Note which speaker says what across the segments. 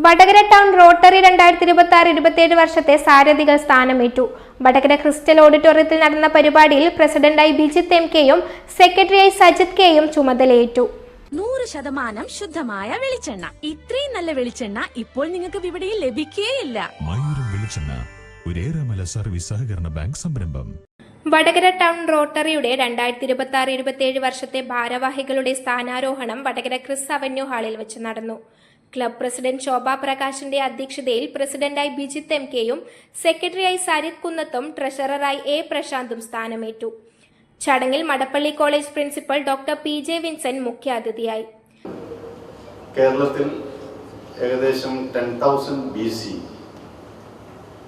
Speaker 1: Vadakara town rotary 2026-27 വർഷത്തെ സാരഥികൾ സ്ഥാനമേറ്റു. Vadakara crystal ഓഡിറ്റോറിയത്തിൽ നടന്ന പരിപാടിയിൽ പ്രസിഡന്റായി ബിജിത്ത് എം.കെയും സെക്രട്ടറിയായി സജിത് കെയും ചുമതലയേറ്റു.
Speaker 2: 100% ശുദ്ധമായ വെളിച്ചെണ്ണ. ഇത്രയും നല്ല വെളിച്ചെണ്ണ ഇപ്പോൾ നിങ്ങൾക്ക് വിപണിയിൽ ലഭിക്കുകയില്ല.
Speaker 3: സർവീസ് സഹകരണ ബാങ്ക് സംരംഭം.
Speaker 1: വടകര ടൗൺ റോട്ടറിയുടെ 2026-27 വർഷത്തെ ഭാരവാഹികളുടെ സ്ഥാനാരോഹണം വടകര ക്രിസ് അവന്യൂ ഹാളിൽ വെച്ച് നടന്നു. ക്ലബ് പ്രസിഡന്റ് ശോഭ പ്രകാശിന്റെ അധ്യക്ഷതയിൽ പ്രസിഡന്റായി ബിജിത്ത് എം.കെയും സെക്രട്ടറിയായി സരിത് കുന്നത്തും ട്രഷററായി എ പ്രശാന്തും സ്ഥാനമേറ്റു. ചടങ്ങിൽ Madappally college principal doctor PJ. Vincent മുഖ്യാതിഥിയായി.
Speaker 4: കേരളത്തിൽ ഏകദേശം 10,000 BC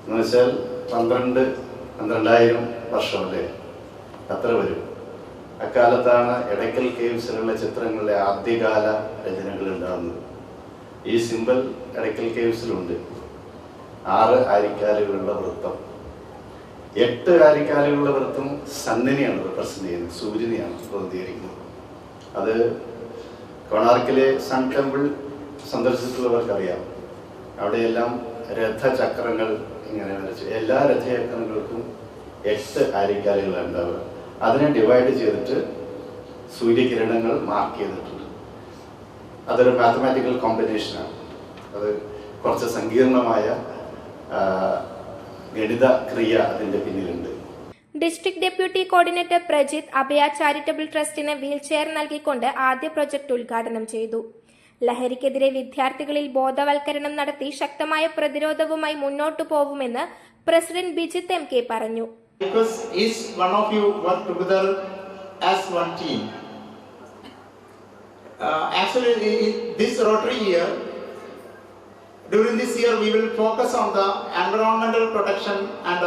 Speaker 4: എന്നുവെച്ചാൽ 12,000 വർഷമല്ലേ, അത്ര വരും. അക്കാലത്താണ് എടയ്ക്കൽ കേവ്സിലുള്ള ചിത്രങ്ങളിലെ ആദ്യകാല രചനകൾ ഉണ്ടാകുന്നത്. ഈ സിമ്പൽ എടയ്ക്കൽ കേവ്സിലുണ്ട്. 6 ആരിക്കാലുകളുള്ള വൃത്തം, 8 ആരിക്കാലുകളുള്ള വൃത്തം സണ്ണിനെയാണ് റെപ്രസെന്റ് ചെയ്യുന്നത്, സൂര്യനെയാണ് പ്രതിനിധീകരിക്കുന്നത്. അത് കൊണാർക്കിലെ സൺ ടെമ്പിൾ സന്ദർശിച്ചിട്ടുള്ളവർക്കറിയാം. അവിടെയെല്ലാം രഥചക്രങ്ങൾ ഇങ്ങനെ വരച്ച്, എല്ലാ രഥചക്രങ്ങൾക്കും 8 ആരിക്കാലുകളാണ് ഉണ്ടാവുക. അതിനെ ഡിവൈഡ് ചെയ്തിട്ട് സൂര്യകിരണങ്ങൾ മാർക്ക് ചെയ്തിട്ടുണ്ട്. അതൊരു മാത്തമാറ്റിക്കൽ കോമ്പിനേഷനാണ്. അത് കുറച്ച് സങ്കീർണമായ ഗണിത ക്രിയ അതിൻ്റെ പിന്നിലുണ്ട്.
Speaker 1: ഡിസ്ട്രിക്ട് ഡെപ്യൂട്ടി കോർഡിനേറ്റർ പ്രജിത്ത് അഭയ ചാരിറ്റബിൾ ട്രസ്റ്റിന് വീൽചെയർ നൽകിക്കൊണ്ട് ആദ്യ പ്രൊജക്ട് ഉദ്ഘാടനം ചെയ്തു. ലഹരിക്കെതിരെ വിദ്യാർത്ഥികളിൽ ബോധവൽക്കരണം നടത്തി ശക്തമായ പ്രതിരോധവുമായി മുന്നോട്ടു പോകുമെന്ന് പ്രസിഡന്റ് ബിജിത്ത് എം.കെ പറഞ്ഞു.
Speaker 5: Actually, this Rotary year, during this year, we will focus on the environmental protection and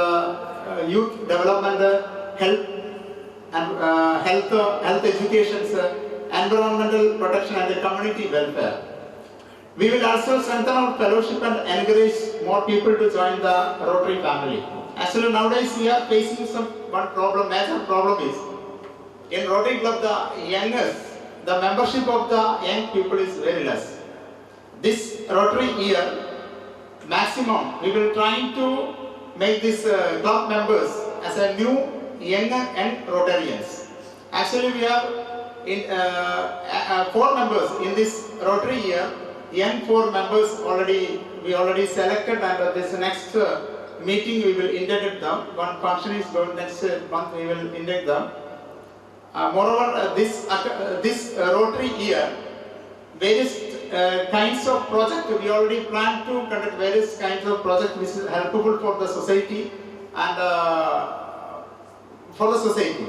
Speaker 5: youth development, health and health education, environmental protection and community welfare. We will also strengthen our fellowship and encourage more people to join the Rotary family. Actually, nowadays we are facing one problem. Major problem is in Rotary Club, the membership of the young people is very less. This Rotary year, maximum, we will try to make this club members as a new younger and Rotarians. Actually, we are in 4 members in this Rotary year. Young 4 members we already selected, and this next meeting we will induct them. One function is going next month. We will induct them. Moreover, this Rotary year, various kinds of projects, we already plan to conduct various kinds of projects which is helpful for the society and for the society.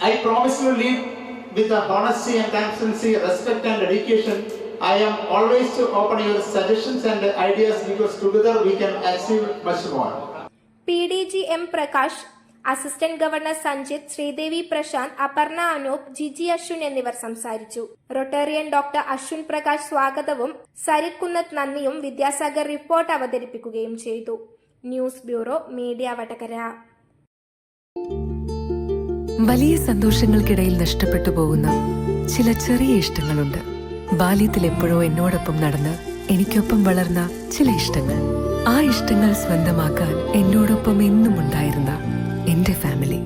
Speaker 5: I promise to lead with the honesty and transparency, respect and dedication. I am always to open your suggestions and ideas because together we can achieve much more.
Speaker 1: PDG M. Prakash, assistant governor Sanjith, Sreedevi Prashanth, Aparna Anoop, Jiji Ashwin എന്നിവർ സംസാരിച്ചു. Rotarian doctor Ashwin Prakash സ്വാഗതവും സരിത് കുന്നത്ത് നന്ദിയും Vidyasagar report അവതരിപ്പിക്കുകയും ചെയ്തു. News bureau, media Vadakara.
Speaker 6: വലിയ സന്തോഷങ്ങൾക്കിടയിൽ നഷ്ടപ്പെട്ടു പോകുന്ന ചില ചെറിയ ഇഷ്ടങ്ങളുണ്ട്. ബാല്യത്തിൽ എപ്പോഴോ എന്നോടൊപ്പം നടന്ന് എനിക്കൊപ്പം വളർന്ന ചില ഇഷ്ടങ്ങൾ. ആ ഇഷ്ടങ്ങൾ സ്വന്തമാക്കാൻ എന്നോടൊപ്പം എന്നും ഉണ്ടായിരുന്ന എന്റെ ഫാമിലി.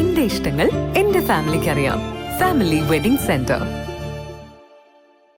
Speaker 6: എന്റെ ഇഷ്ടങ്ങൾ എന്റെ ഫാമിലിക്ക് അറിയാം. Family wedding centre.